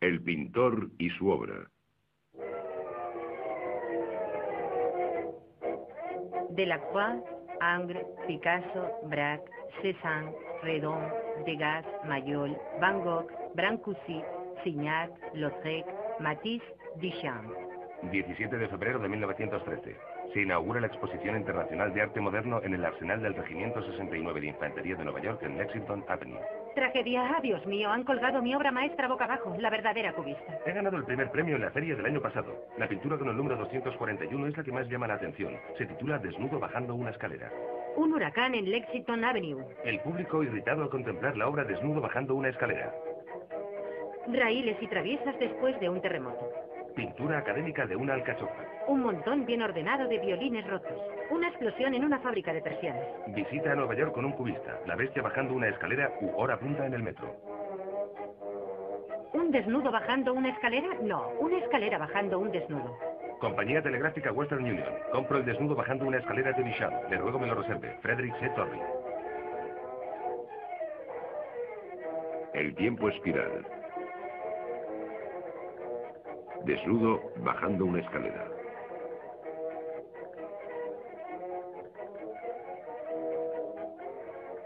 El pintor y su obra. Delacroix, Ingres, Picasso, Braque, Cézanne, Redon, Degas, Mayol, Van Gogh, Brancusi, Signac, Lautrec, Matisse, Duchamp. 17 de febrero de 1913. Se inaugura la Exposición Internacional de Arte Moderno en el Arsenal del Regimiento 69 de Infantería de Nueva York en Lexington Avenue. Tragedia, Dios mío, han colgado mi obra maestra boca abajo, la verdadera cubista. He ganado el primer premio en la feria del año pasado. La pintura con el número 241 es la que más llama la atención. Se titula Desnudo bajando una escalera. Un huracán en Lexington Avenue. El público irritado al contemplar la obra Desnudo bajando una escalera. Raíles y traviesas después de un terremoto. Pintura académica de una alcachofa. Un montón bien ordenado de violines rotos. Una explosión en una fábrica de persianas. Visita a Nueva York con un cubista. La bestia bajando una escalera u hora punta en el metro. ¿Un desnudo bajando una escalera? No, una escalera bajando un desnudo. Compañía Telegráfica Western Union. Compro el Desnudo bajando una escalera de Duchamp. Le ruego me lo reserve. Frederick C. Torrey. El tiempo espiral. Desnudo bajando una escalera.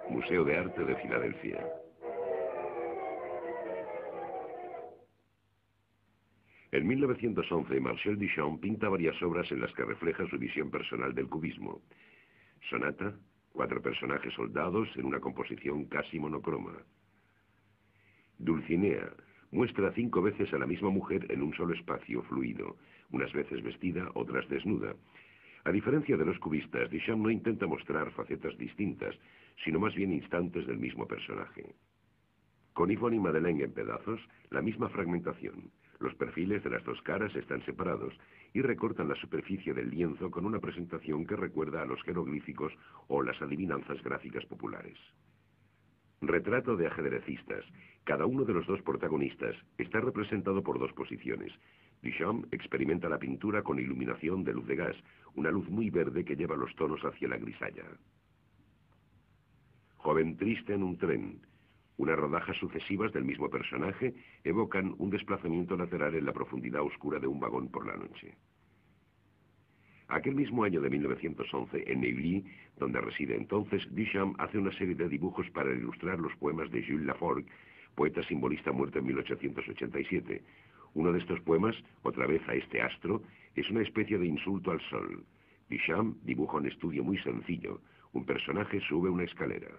Museo de Arte de Filadelfia. En 1911, Marcel Duchamp pinta varias obras en las que refleja su visión personal del cubismo. Sonata, 4 personajes soldados en una composición casi monocroma. Dulcinea, muestra 5 veces a la misma mujer en un solo espacio fluido, unas veces vestida, otras desnuda. A diferencia de los cubistas, Duchamp no intenta mostrar facetas distintas, sino más bien instantes del mismo personaje. Con Yvonne y Madeleine en pedazos, la misma fragmentación. Los perfiles de las dos caras están separados y recortan la superficie del lienzo con una presentación que recuerda a los jeroglíficos o las adivinanzas gráficas populares. Retrato de ajedrecistas. Cada uno de los dos protagonistas está representado por 2 posiciones. Duchamp experimenta la pintura con iluminación de luz de gas, una luz muy verde que lleva los tonos hacia la grisalla. Joven triste en un tren. Unas rodajas sucesivas del mismo personaje evocan un desplazamiento lateral en la profundidad oscura de un vagón por la noche. Aquel mismo año de 1911, en Neuilly, donde reside entonces, Duchamp hace una serie de dibujos para ilustrar los poemas de Jules Laforgue, poeta simbolista muerto en 1887. Uno de estos poemas, Otra vez a este astro, es una especie de insulto al sol. Duchamp dibuja un estudio muy sencillo. Un personaje sube una escalera.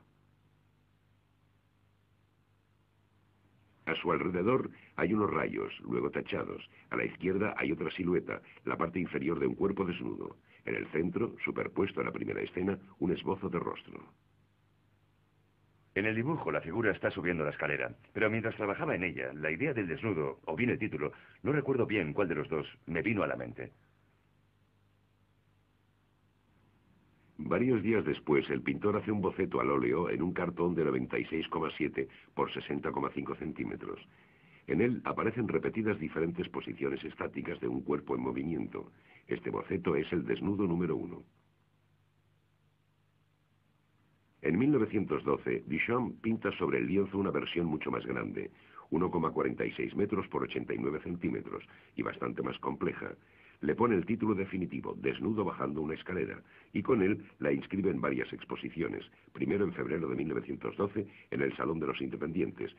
A su alrededor hay unos rayos, luego tachados. A la izquierda hay otra silueta, la parte inferior de un cuerpo desnudo. En el centro, superpuesto a la primera escena, un esbozo de rostro. En el dibujo la figura está subiendo la escalera, pero mientras trabajaba en ella, la idea del desnudo, o bien el título, no recuerdo bien cuál de los dos, me vino a la mente. Varios días después, el pintor hace un boceto al óleo en un cartón de 96,7 por 60,5 centímetros. En él aparecen repetidas diferentes posiciones estáticas de un cuerpo en movimiento. Este boceto es el desnudo número 1. En 1912, Duchamp pinta sobre el lienzo una versión mucho más grande, 1,46 metros por 89 centímetros, y bastante más compleja. Le pone el título definitivo, Desnudo bajando una escalera, y con él la inscribe en varias exposiciones, primero en febrero de 1912 en el Salón de los Independientes,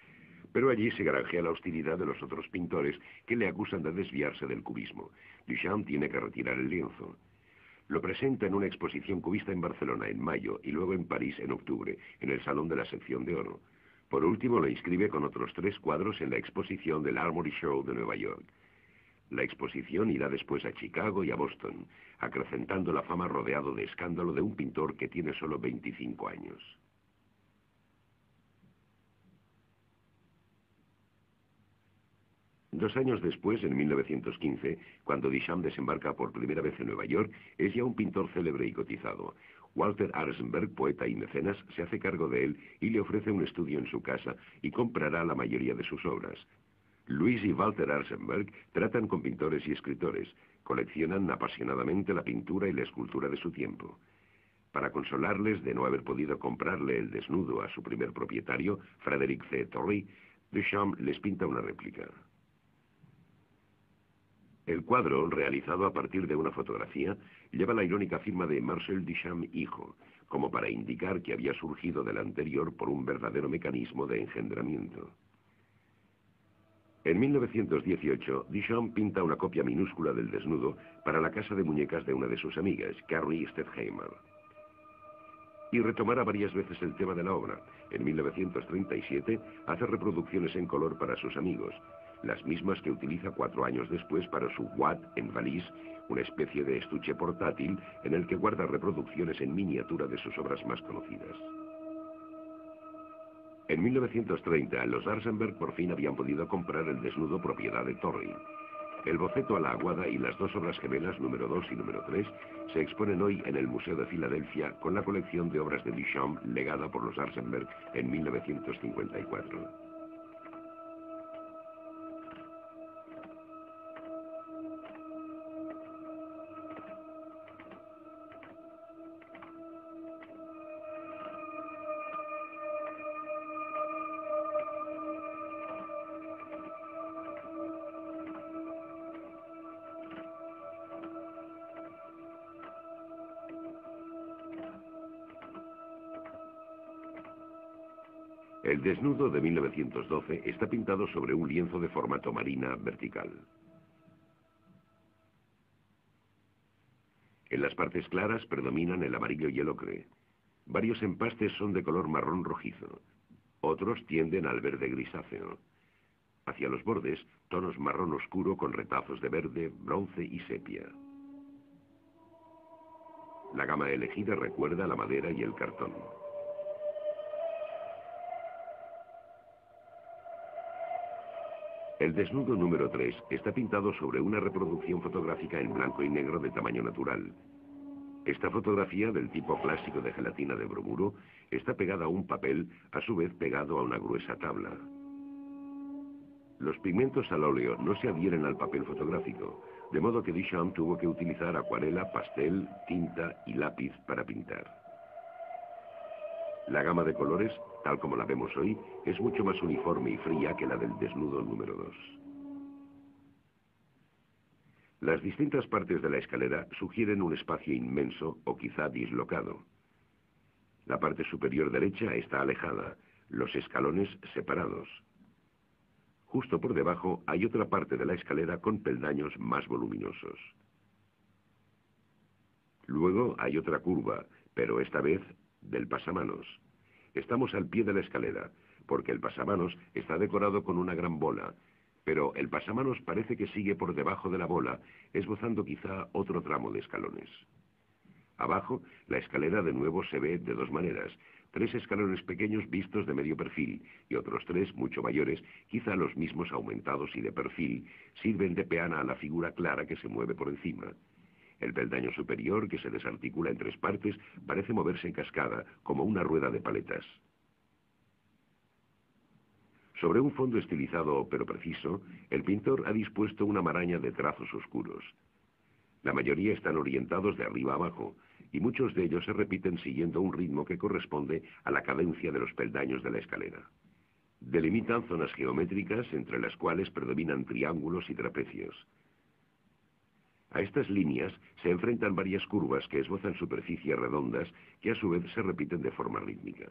pero allí se granjea la hostilidad de los otros pintores que le acusan de desviarse del cubismo. Duchamp tiene que retirar el lienzo. Lo presenta en una exposición cubista en Barcelona en mayo y luego en París en octubre, en el Salón de la Sección de Oro. Por último, lo inscribe con otros 3 cuadros en la exposición del Armory Show de Nueva York. La exposición irá después a Chicago y a Boston, acrecentando la fama rodeado de escándalo de un pintor que tiene solo 25 años. Dos años después, en 1915, cuando Duchamp desembarca por primera vez en Nueva York, es ya un pintor célebre y cotizado. Walter Arzenberg, poeta y mecenas, se hace cargo de él y le ofrece un estudio en su casa y comprará la mayoría de sus obras. Louis y Walter Arzenberg tratan con pintores y escritores, coleccionan apasionadamente la pintura y la escultura de su tiempo. Para consolarles de no haber podido comprarle el desnudo a su primer propietario, Frederick C. Torrey, Duchamp les pinta una réplica. El cuadro, realizado a partir de una fotografía, lleva la irónica firma de Marcel Duchamp hijo, como para indicar que había surgido del anterior por un verdadero mecanismo de engendramiento. En 1918, Duchamp pinta una copia minúscula del desnudo para la casa de muñecas de una de sus amigas, Carrie Stedheimer. Y retomará varias veces el tema de la obra. En 1937 hace reproducciones en color para sus amigos, las mismas que utiliza 4 años después para su Watt en Valise, una especie de estuche portátil en el que guarda reproducciones en miniatura de sus obras más conocidas. En 1930, los Arzenberg por fin habían podido comprar el desnudo propiedad de Torri. El boceto a la aguada y las 2 obras gemelas, número 2 y número 3, se exponen hoy en el Museo de Filadelfia con la colección de obras de Duchamp legada por los Arzenberg en 1954. El desnudo de 1912 está pintado sobre un lienzo de formato marina vertical. En las partes claras predominan el amarillo y el ocre. Varios empastes son de color marrón rojizo. Otros tienden al verde grisáceo. Hacia los bordes, tonos marrón oscuro con retazos de verde, bronce y sepia. La gama elegida recuerda la madera y el cartón. El desnudo número 3 está pintado sobre una reproducción fotográfica en blanco y negro de tamaño natural. Esta fotografía, del tipo clásico de gelatina de bromuro, está pegada a un papel, a su vez pegado a una gruesa tabla. Los pigmentos al óleo no se adhieren al papel fotográfico, de modo que Duchamp tuvo que utilizar acuarela, pastel, tinta y lápiz para pintar. La gama de colores, tal como la vemos hoy, es mucho más uniforme y fría que la del desnudo número 2. Las distintas partes de la escalera sugieren un espacio inmenso o quizá dislocado. La parte superior derecha está alejada, los escalones separados. Justo por debajo hay otra parte de la escalera con peldaños más voluminosos. Luego hay otra curva, pero esta vez del pasamanos. Estamos al pie de la escalera, porque el pasamanos está decorado con una gran bola, pero el pasamanos parece que sigue por debajo de la bola, esbozando quizá otro tramo de escalones. Abajo, la escalera de nuevo se ve de 2 maneras, 3 escalones pequeños vistos de medio perfil, y otros 3 mucho mayores, quizá los mismos aumentados y de perfil, sirven de peana a la figura clara que se mueve por encima. El peldaño superior, que se desarticula en 3 partes, parece moverse en cascada, como una rueda de paletas. Sobre un fondo estilizado pero preciso, el pintor ha dispuesto una maraña de trazos oscuros. La mayoría están orientados de arriba a abajo, y muchos de ellos se repiten siguiendo un ritmo que corresponde a la cadencia de los peldaños de la escalera. Delimitan zonas geométricas entre las cuales predominan triángulos y trapecios. A estas líneas se enfrentan varias curvas que esbozan superficies redondas que a su vez se repiten de forma rítmica.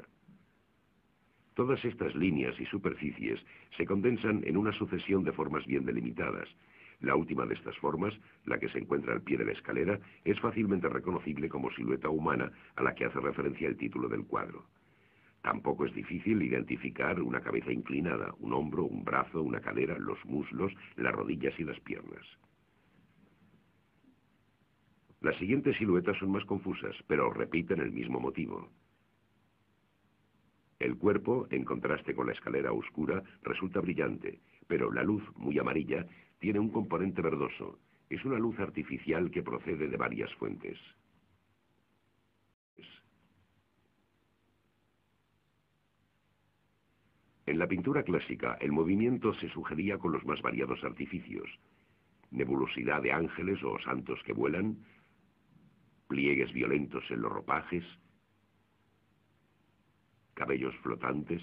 Todas estas líneas y superficies se condensan en una sucesión de formas bien delimitadas. La última de estas formas, la que se encuentra al pie de la escalera, es fácilmente reconocible como silueta humana a la que hace referencia el título del cuadro. Tampoco es difícil identificar una cabeza inclinada, un hombro, un brazo, una cadera, los muslos, las rodillas y las piernas. Las siguientes siluetas son más confusas, pero repiten el mismo motivo. El cuerpo, en contraste con la escalera oscura, resulta brillante, pero la luz, muy amarilla, tiene un componente verdoso. Es una luz artificial que procede de varias fuentes. En la pintura clásica, el movimiento se sugería con los más variados artificios. Nebulosidad de ángeles o santos que vuelan, pliegues violentos en los ropajes, cabellos flotantes.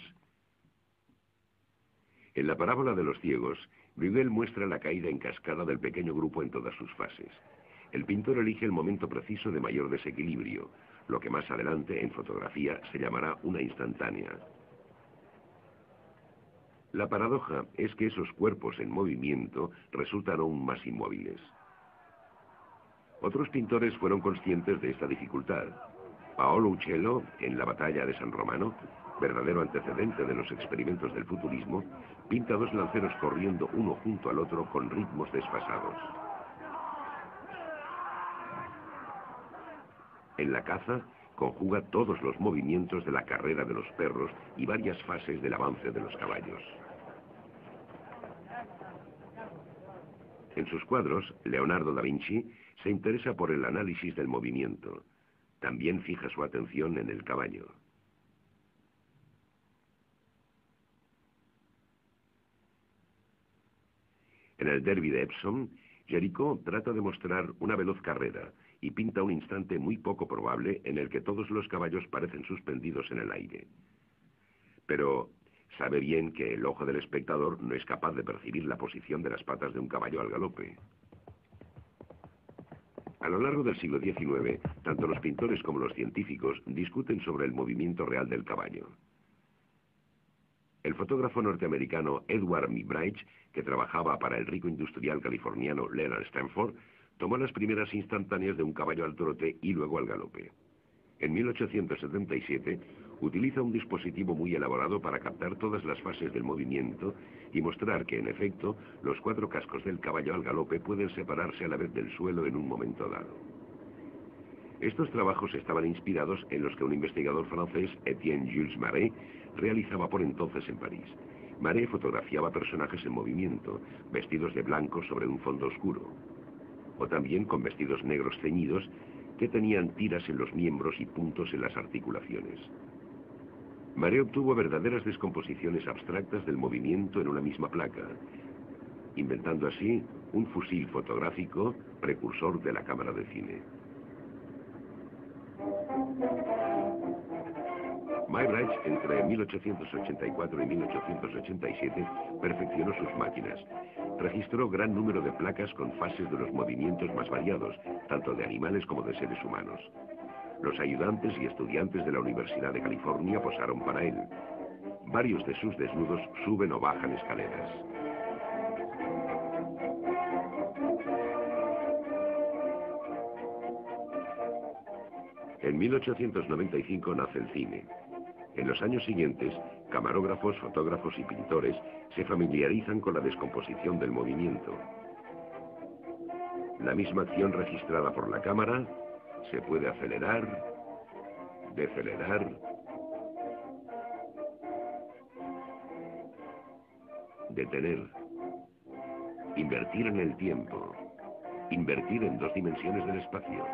En la parábola de los ciegos, Bruegel muestra la caída en cascada del pequeño grupo en todas sus fases. El pintor elige el momento preciso de mayor desequilibrio, lo que más adelante en fotografía se llamará una instantánea. La paradoja es que esos cuerpos en movimiento resultan aún más inmóviles. Otros pintores fueron conscientes de esta dificultad. Paolo Uccello, en La batalla de San Romano, verdadero antecedente de los experimentos del futurismo, pinta dos lanceros corriendo uno junto al otro con ritmos desfasados. En La caza, conjuga todos los movimientos de la carrera de los perros y varias fases del avance de los caballos. En sus cuadros, Leonardo da Vinci se interesa por el análisis del movimiento. También fija su atención en el caballo. En el Derby de Epsom, Géricault trata de mostrar una veloz carrera y pinta un instante muy poco probable en el que todos los caballos parecen suspendidos en el aire. Pero sabe bien que el ojo del espectador no es capaz de percibir la posición de las patas de un caballo al galope. A lo largo del siglo XIX, tanto los pintores como los científicos discuten sobre el movimiento real del caballo. El fotógrafo norteamericano Edward Muybridge, que trabajaba para el rico industrial californiano Leonard Stanford, tomó las primeras instantáneas de un caballo al trote y luego al galope. En 1877, utiliza un dispositivo muy elaborado para captar todas las fases del movimiento y mostrar que, en efecto, los cuatro cascos del caballo al galope pueden separarse a la vez del suelo en un momento dado. Estos trabajos estaban inspirados en los que un investigador francés, Étienne Jules Marey, realizaba por entonces en París. Marey fotografiaba personajes en movimiento, vestidos de blanco sobre un fondo oscuro, o también con vestidos negros ceñidos que tenían tiras en los miembros y puntos en las articulaciones. Marey obtuvo verdaderas descomposiciones abstractas del movimiento en una misma placa, inventando así un fusil fotográfico precursor de la cámara de cine. Muybridge, entre 1884 y 1887, perfeccionó sus máquinas. Registró gran número de placas con fases de los movimientos más variados, tanto de animales como de seres humanos. Los ayudantes y estudiantes de la Universidad de California posaron para él. Varios de sus desnudos suben o bajan escaleras. En 1895 nace el cine. En los años siguientes, camarógrafos, fotógrafos y pintores se familiarizan con la descomposición del movimiento. La misma acción registrada por la cámara se puede acelerar, decelerar, detener, invertir en el tiempo, invertir en dos dimensiones del espacio.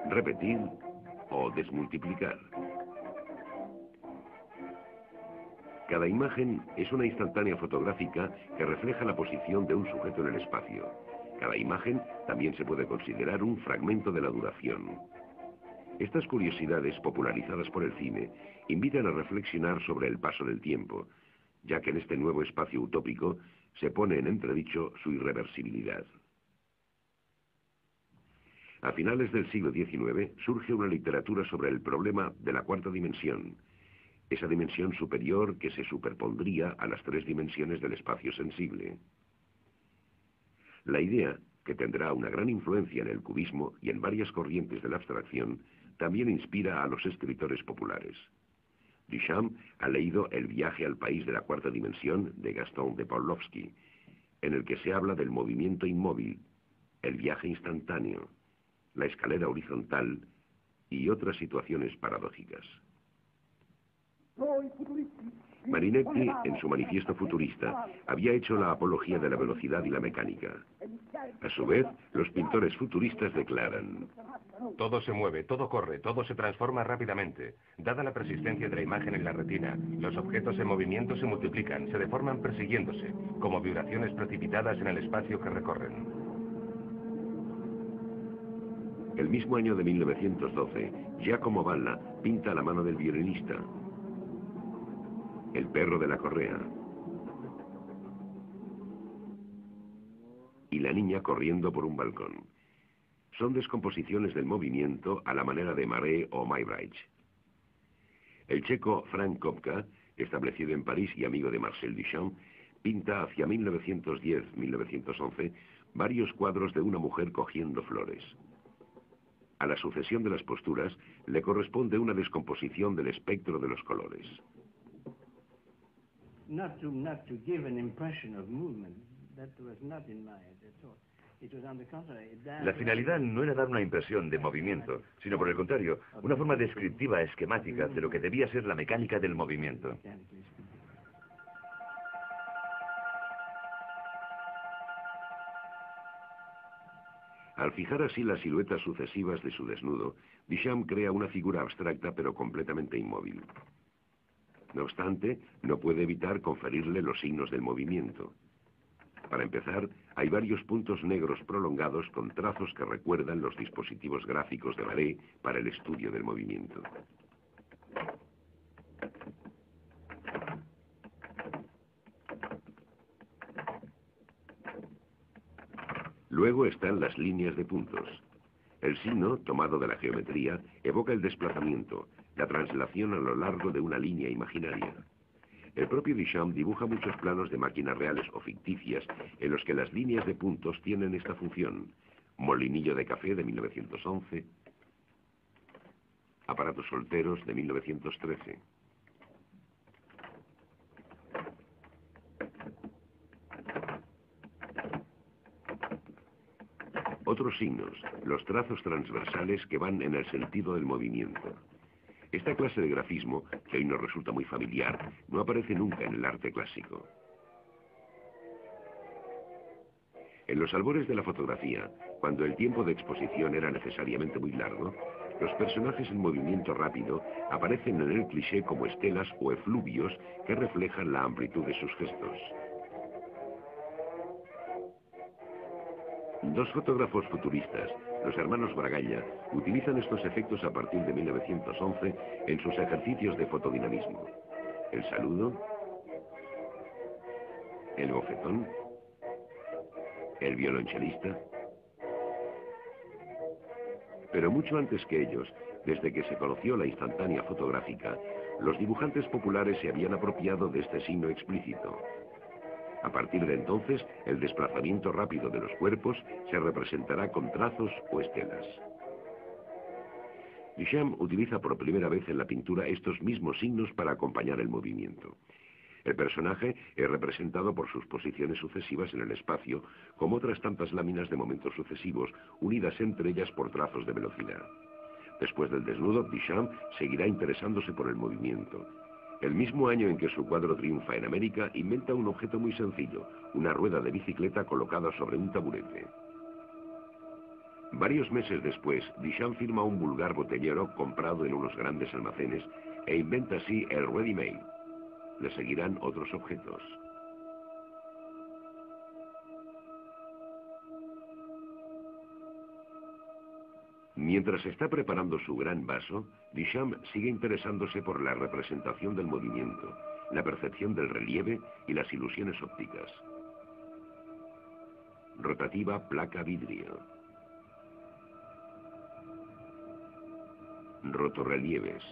Repetir o desmultiplicar. Cada imagen es una instantánea fotográfica que refleja la posición de un sujeto en el espacio. Cada imagen también se puede considerar un fragmento de la duración. Estas curiosidades, popularizadas por el cine, invitan a reflexionar sobre el paso del tiempo, ya que en este nuevo espacio utópico se pone en entredicho su irreversibilidad. A finales del siglo XIX surge una literatura sobre el problema de la cuarta dimensión, esa dimensión superior que se superpondría a las tres dimensiones del espacio sensible. La idea, que tendrá una gran influencia en el cubismo y en varias corrientes de la abstracción, también inspira a los escritores populares. Duchamp ha leído El viaje al país de la cuarta dimensión de Gaston de Pawlowski, en el que se habla del movimiento inmóvil, el viaje instantáneo, la escalera horizontal y otras situaciones paradójicas. Marinetti, en su manifiesto futurista, había hecho la apología de la velocidad y la mecánica. A su vez, los pintores futuristas declaran: todo se mueve, todo corre, todo se transforma rápidamente. Dada la persistencia de la imagen en la retina, los objetos en movimiento se multiplican, se deforman persiguiéndose, como vibraciones precipitadas en el espacio que recorren. El mismo año de 1912, Giacomo Balla pinta la mano del violinista, el perro de la correa y la niña corriendo por un balcón. Son descomposiciones del movimiento a la manera de Marais o Muybridge. El checo Frank Kopka, establecido en París y amigo de Marcel Duchamp, pinta hacia 1910-1911 varios cuadros de una mujer cogiendo flores. A la sucesión de las posturas le corresponde una descomposición del espectro de los colores. Not to give an impression of movement. That was not in my head at all. It was on the contrary. La finalidad no era dar una impresión de movimiento, sino por el contrario, una forma descriptiva esquemática de lo que debía ser la mecánica del movimiento. Al fijar así las siluetas sucesivas de su desnudo, Duchamp crea una figura abstracta pero completamente inmóvil. No obstante, no puede evitar conferirle los signos del movimiento. Para empezar, hay varios puntos negros prolongados con trazos que recuerdan los dispositivos gráficos de Marais para el estudio del movimiento. Luego están las líneas de puntos. El signo, tomado de la geometría, evoca el desplazamiento, la translación a lo largo de una línea imaginaria. El propio Duchamp dibuja muchos planos de máquinas reales o ficticias en los que las líneas de puntos tienen esta función. Molinillo de café de 1911, Aparatos solteros de 1913. Otros signos, los trazos transversales que van en el sentido del movimiento. Esta clase de grafismo, que hoy nos resulta muy familiar, no aparece nunca en el arte clásico. En los albores de la fotografía, cuando el tiempo de exposición era necesariamente muy largo, los personajes en movimiento rápido aparecen en el cliché como estelas o efluvios que reflejan la amplitud de sus gestos. Dos fotógrafos futuristas, los hermanos Bragalla, utilizan estos efectos a partir de 1911 en sus ejercicios de fotodinamismo. El saludo, el bofetón, el violonchelista. Pero mucho antes que ellos, desde que se conoció la instantánea fotográfica, los dibujantes populares se habían apropiado de este signo explícito. A partir de entonces, el desplazamiento rápido de los cuerpos se representará con trazos o estelas. Duchamp utiliza por primera vez en la pintura estos mismos signos para acompañar el movimiento. El personaje es representado por sus posiciones sucesivas en el espacio, como otras tantas láminas de momentos sucesivos, unidas entre ellas por trazos de velocidad. Después del desnudo, Duchamp seguirá interesándose por el movimiento. El mismo año en que su cuadro triunfa en América, inventa un objeto muy sencillo, una rueda de bicicleta colocada sobre un taburete. Varios meses después, Duchamp firma un vulgar botellero comprado en unos grandes almacenes e inventa así el ready-made. Le seguirán otros objetos. Mientras está preparando su gran vaso, Duchamp sigue interesándose por la representación del movimiento, la percepción del relieve y las ilusiones ópticas. Rotativa placa vidrio. Rotorrelieves.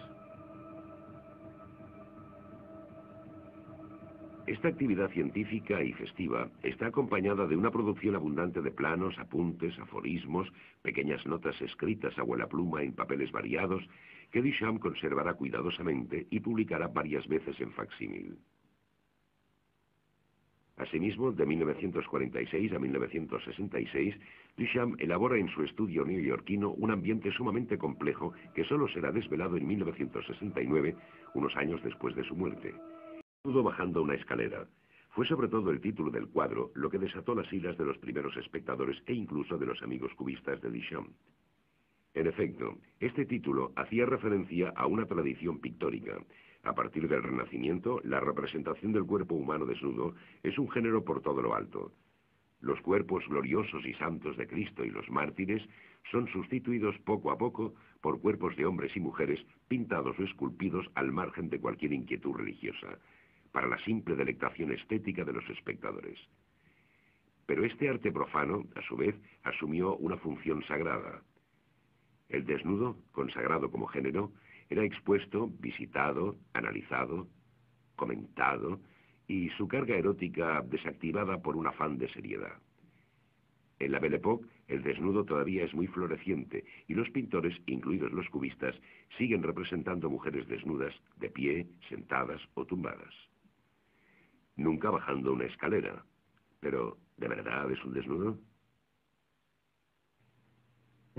Esta actividad científica y festiva está acompañada de una producción abundante de planos, apuntes, aforismos, pequeñas notas escritas a vuelapluma en papeles variados, que Duchamp conservará cuidadosamente y publicará varias veces en facsímil. Asimismo, de 1946 a 1966, Duchamp elabora en su estudio neoyorquino un ambiente sumamente complejo que solo será desvelado en 1969, unos años después de su muerte. Todo bajando una escalera. Fue sobre todo el título del cuadro lo que desató las iras de los primeros espectadores e incluso de los amigos cubistas de Duchamp. En efecto, este título hacía referencia a una tradición pictórica. A partir del Renacimiento, la representación del cuerpo humano desnudo es un género por todo lo alto. Los cuerpos gloriosos y santos de Cristo y los mártires son sustituidos poco a poco por cuerpos de hombres y mujeres pintados o esculpidos al margen de cualquier inquietud religiosa, para la simple delectación estética de los espectadores. Pero este arte profano, a su vez, asumió una función sagrada. El desnudo, consagrado como género, era expuesto, visitado, analizado, comentado, y su carga erótica desactivada por un afán de seriedad. En la Belle Époque, el desnudo todavía es muy floreciente, y los pintores, incluidos los cubistas, siguen representando mujeres desnudas, de pie, sentadas o tumbadas. Nunca bajando una escalera. Pero, ¿de verdad es un desnudo?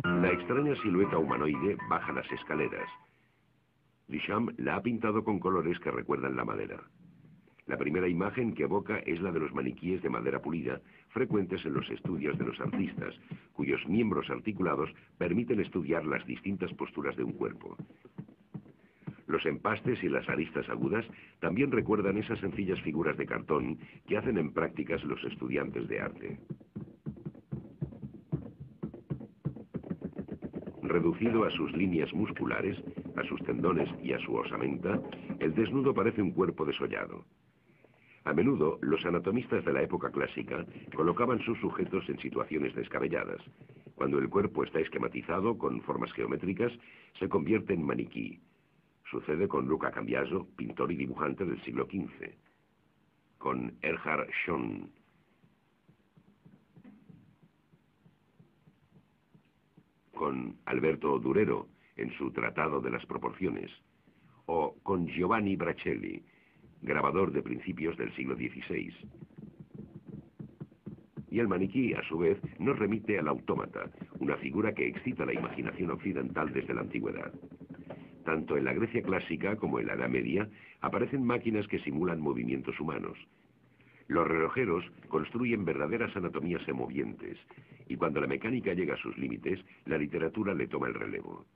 La extraña silueta humanoide baja las escaleras. Duchamp la ha pintado con colores que recuerdan la madera. La primera imagen que evoca es la de los maniquíes de madera pulida, frecuentes en los estudios de los artistas, cuyos miembros articulados permiten estudiar las distintas posturas de un cuerpo. Los empastes y las aristas agudas también recuerdan esas sencillas figuras de cartón que hacen en prácticas los estudiantes de arte. Reducido a sus líneas musculares, a sus tendones y a su osamenta, el desnudo parece un cuerpo desollado. A menudo, los anatomistas de la época clásica colocaban sus sujetos en situaciones descabelladas. Cuando el cuerpo está esquematizado con formas geométricas, se convierte en maniquí. Sucede con Luca Cambiaso, pintor y dibujante del siglo XV. Con Erhard Schoen. Con Alberto Durero, en su Tratado de las Proporciones. O con Giovanni Bracelli, grabador de principios del siglo XVI. Y el maniquí, a su vez, nos remite al autómata, una figura que excita la imaginación occidental desde la antigüedad. Tanto en la Grecia clásica como en la Edad Media aparecen máquinas que simulan movimientos humanos. Los relojeros construyen verdaderas anatomías semovientes, y cuando la mecánica llega a sus límites, la literatura le toma el relevo.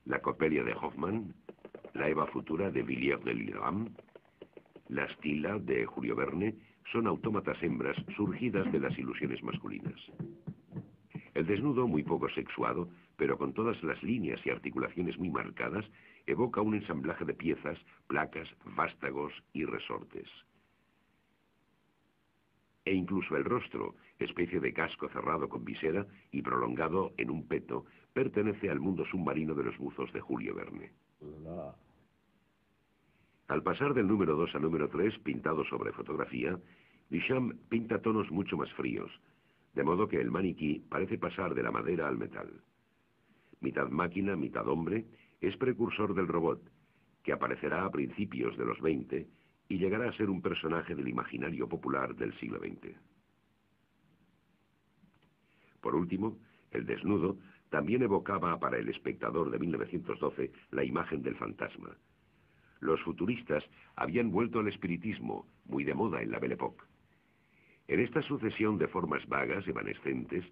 La Coppelia de Hoffmann, la Eva Futura de Villiers de Lilleram, la Stilla de Julio Verne son autómatas hembras surgidas de las ilusiones masculinas. El desnudo, muy poco sexuado, pero con todas las líneas y articulaciones muy marcadas, evoca un ensamblaje de piezas, placas, vástagos y resortes. E incluso el rostro, especie de casco cerrado con visera y prolongado en un peto, pertenece al mundo submarino de los buzos de Julio Verne. Al pasar del número 2 al número 3, pintado sobre fotografía, Duchamp pinta tonos mucho más fríos, de modo que el maniquí parece pasar de la madera al metal. Mitad máquina, mitad hombre, es precursor del robot, que aparecerá a principios de los 20 y llegará a ser un personaje del imaginario popular del siglo XX. Por último, el desnudo también evocaba para el espectador de 1912 la imagen del fantasma. Los futuristas habían vuelto al espiritismo, muy de moda en la Belle Époque. En esta sucesión de formas vagas, evanescentes,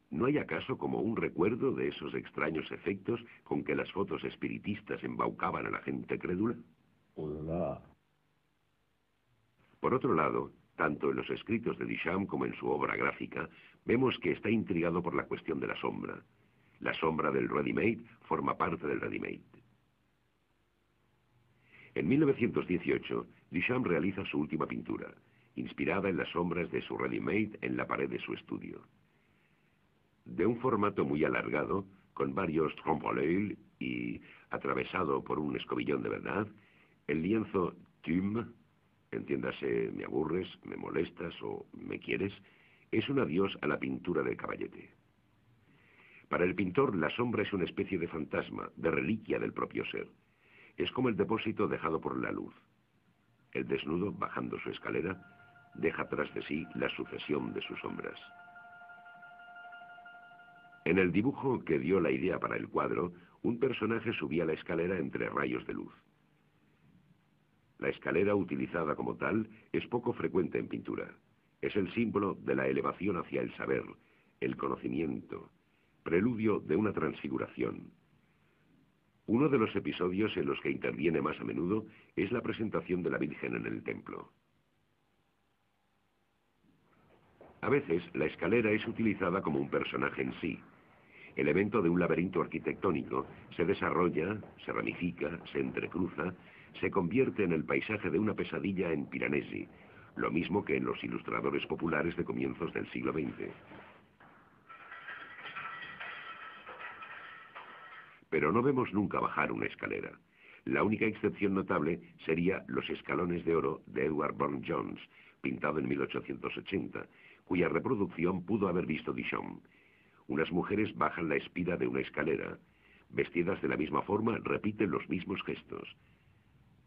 ¿no hay acaso como un recuerdo de esos extraños efectos con que las fotos espiritistas embaucaban a la gente crédula? Por otro lado, tanto en los escritos de Duchamp como en su obra gráfica, vemos que está intrigado por la cuestión de la sombra. La sombra del ready-made forma parte del ready-made. En 1918, Duchamp realiza su última pintura, inspirada en las sombras de su ready-made en la pared de su estudio. De un formato muy alargado, con varios trompe-l'œil y atravesado por un escobillón de verdad, el lienzo Tume, entiéndase me aburres, me molestas o me quieres, es un adiós a la pintura del caballete. Para el pintor, la sombra es una especie de fantasma, de reliquia del propio ser. Es como el depósito dejado por la luz. El desnudo, bajando su escalera, deja tras de sí la sucesión de sus sombras. En el dibujo que dio la idea para el cuadro, un personaje subía la escalera entre rayos de luz. La escalera, utilizada como tal, es poco frecuente en pintura. Es el símbolo de la elevación hacia el saber, el conocimiento, preludio de una transfiguración. Uno de los episodios en los que interviene más a menudo es la presentación de la Virgen en el templo. A veces, la escalera es utilizada como un personaje en sí. El evento de un laberinto arquitectónico se desarrolla, se ramifica, se entrecruza, se convierte en el paisaje de una pesadilla en Piranesi, lo mismo que en los ilustradores populares de comienzos del siglo XX. Pero no vemos nunca bajar una escalera. La única excepción notable sería Los escalones de oro de Edward Burne-Jones, pintado en 1880, cuya reproducción pudo haber visto Duchamp. Unas mujeres bajan la espira de una escalera. Vestidas de la misma forma, repiten los mismos gestos.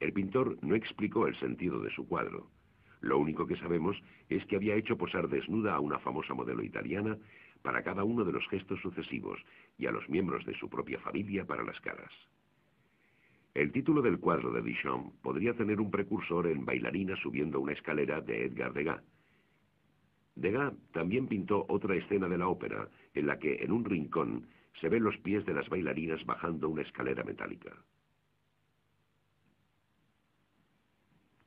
El pintor no explicó el sentido de su cuadro. Lo único que sabemos es que había hecho posar desnuda a una famosa modelo italiana para cada uno de los gestos sucesivos y a los miembros de su propia familia para las caras. El título del cuadro de Duchamp podría tener un precursor en Bailarina subiendo una escalera de Edgar Degas. Degas también pintó otra escena de la ópera, en la que en un rincón se ven los pies de las bailarinas bajando una escalera metálica.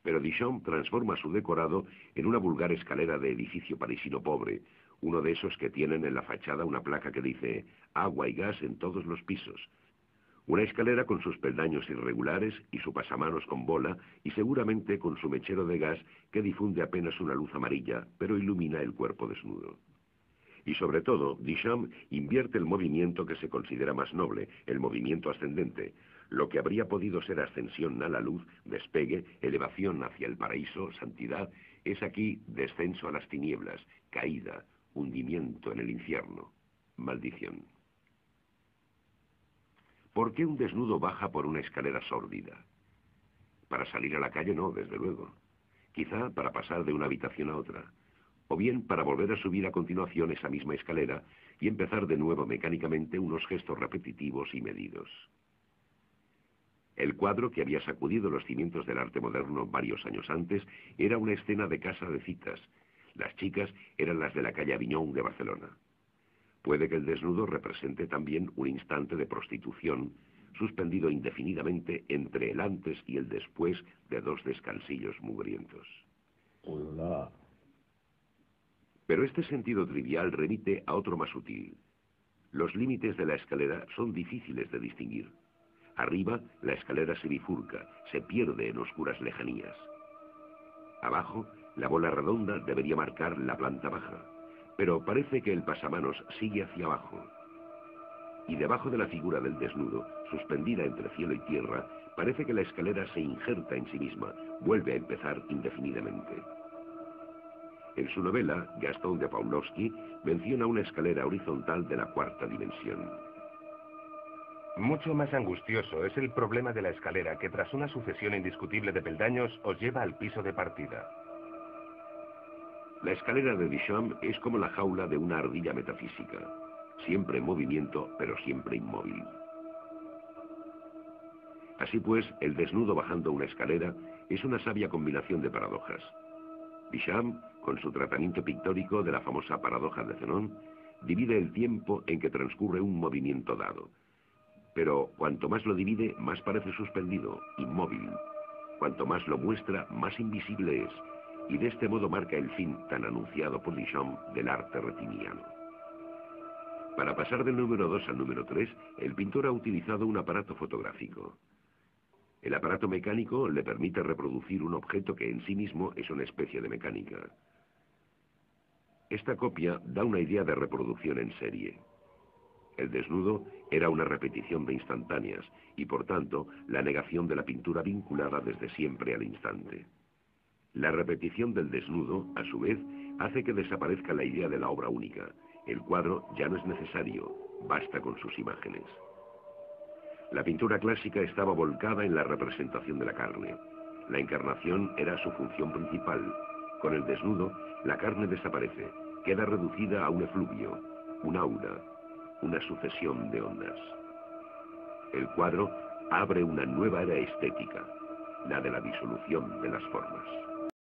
Pero Duchamp transforma su decorado en una vulgar escalera de edificio parisino pobre, uno de esos que tienen en la fachada una placa que dice «Agua y gas en todos los pisos». Una escalera con sus peldaños irregulares y su pasamanos con bola y seguramente con su mechero de gas que difunde apenas una luz amarilla, pero ilumina el cuerpo desnudo. Y sobre todo, Duchamp invierte el movimiento que se considera más noble, el movimiento ascendente. Lo que habría podido ser ascensión a la luz, despegue, elevación hacia el paraíso, santidad, es aquí descenso a las tinieblas, caída, hundimiento en el infierno, maldición. ¿Por qué un desnudo baja por una escalera sórdida? Para salir a la calle no, desde luego. Quizá para pasar de una habitación a otra. O bien para volver a subir a continuación esa misma escalera y empezar de nuevo mecánicamente unos gestos repetitivos y medidos. El cuadro que había sacudido los cimientos del arte moderno varios años antes era una escena de casa de citas. Las chicas eran las de la calle Aviñón de Barcelona. Puede que el desnudo represente también un instante de prostitución, suspendido indefinidamente entre el antes y el después de dos descansillos mugrientos. Hola. Pero este sentido trivial remite a otro más sutil. Los límites de la escalera son difíciles de distinguir. Arriba, la escalera se bifurca, se pierde en oscuras lejanías. Abajo, la bola redonda debería marcar la planta baja, pero parece que el pasamanos sigue hacia abajo. Y debajo de la figura del desnudo, suspendida entre cielo y tierra, parece que la escalera se injerta en sí misma, vuelve a empezar indefinidamente. En su novela, Gastón de Pawlowski menciona una escalera horizontal de la cuarta dimensión. Mucho más angustioso es el problema de la escalera que tras una sucesión indiscutible de peldaños os lleva al piso de partida. La escalera de Duchamp es como la jaula de una ardilla metafísica, siempre en movimiento, pero siempre inmóvil. Así pues, el desnudo bajando una escalera es una sabia combinación de paradojas. Duchamp, con su tratamiento pictórico de la famosa paradoja de Zenón, divide el tiempo en que transcurre un movimiento dado. Pero cuanto más lo divide, más parece suspendido, inmóvil. Cuanto más lo muestra, más invisible es, y de este modo marca el fin tan anunciado por Duchamp del arte retiniano. Para pasar del número 2 al número 3, el pintor ha utilizado un aparato fotográfico. El aparato mecánico le permite reproducir un objeto que en sí mismo es una especie de mecánica. Esta copia da una idea de reproducción en serie. El desnudo era una repetición de instantáneas y, por tanto, la negación de la pintura vinculada desde siempre al instante. La repetición del desnudo, a su vez, hace que desaparezca la idea de la obra única. El cuadro ya no es necesario, basta con sus imágenes. La pintura clásica estaba volcada en la representación de la carne. La encarnación era su función principal. Con el desnudo, la carne desaparece, queda reducida a un efluvio, un aura, una sucesión de ondas. El cuadro abre una nueva era estética, la de la disolución de las formas.